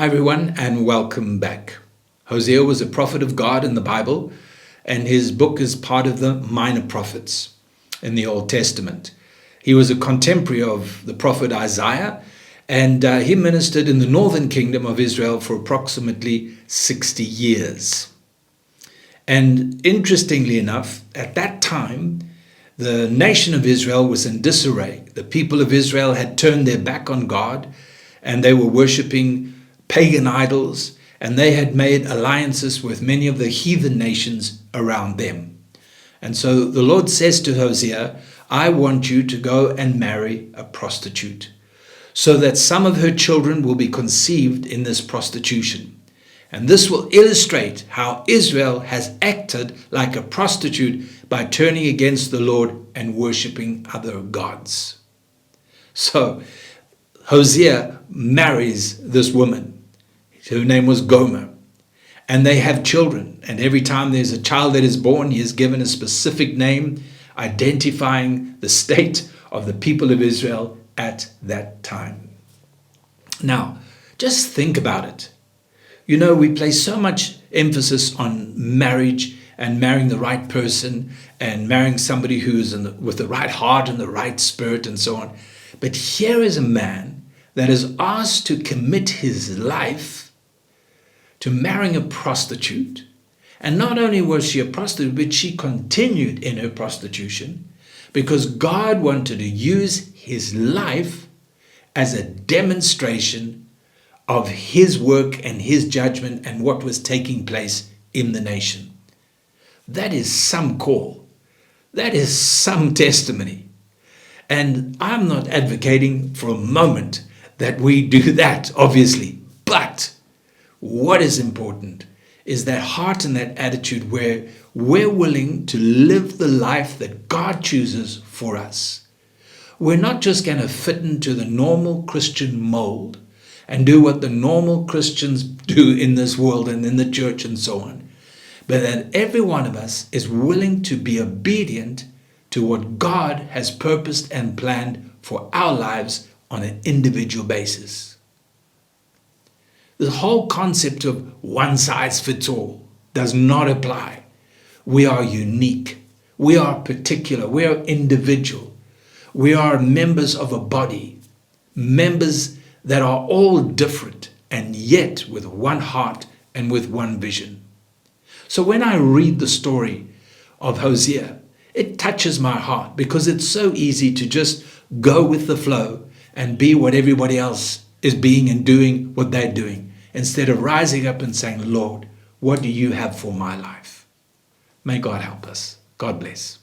everyone, and welcome back. Hosea was a prophet of God in the Bible, and his book is part of the minor prophets in the Old Testament. He was a contemporary of the prophet Isaiah, and he ministered in the northern kingdom of Israel for approximately 60 years. And interestingly enough, at that time, the nation of Israel was in disarray. The people of Israel had turned their back on God, and they were worshipping pagan idols, and they had made alliances with many of the heathen nations around them. And so the Lord says to Hosea, I want you to go and marry a prostitute, so that some of her children will be conceived in this prostitution. And this will illustrate how Israel has acted like a prostitute by turning against the Lord and worshipping other gods. So Hosea marries this woman. Her name was Gomer. And they have children. And every time there's a child that is born, he is given a specific name identifying the state of the people of Israel at that time. Now, just think about it. You know, we place so much emphasis on marriage and marrying the right person and marrying somebody who's with the right heart and the right spirit and so on. But here is a man that is asked to commit his life to marrying a prostitute. And not only was she a prostitute, but she continued in her prostitution because God wanted to use his life as a demonstration of his work and his judgment and what was taking place in the nation. That is some call. That is some testimony. And I'm not advocating for a moment that we do that, obviously. But what is important is that heart and that attitude where we're willing to live the life that God chooses for us. We're not just going to fit into the normal Christian mold and do what the normal Christians do in this world and in the church and so on, but that every one of us is willing to be obedient to what God has purposed and planned for our lives on an individual basis. The whole concept of one size fits all does not apply. We are unique. We are particular. We are individual. We are members of a body, members that are all different and yet with one heart and with one vision. So when I read the story of Hosea, it touches my heart because it's so easy to just go with the flow and be what everybody else is being and doing what they're doing, instead of rising up and saying, Lord, what do you have for my life? May God help us. God bless.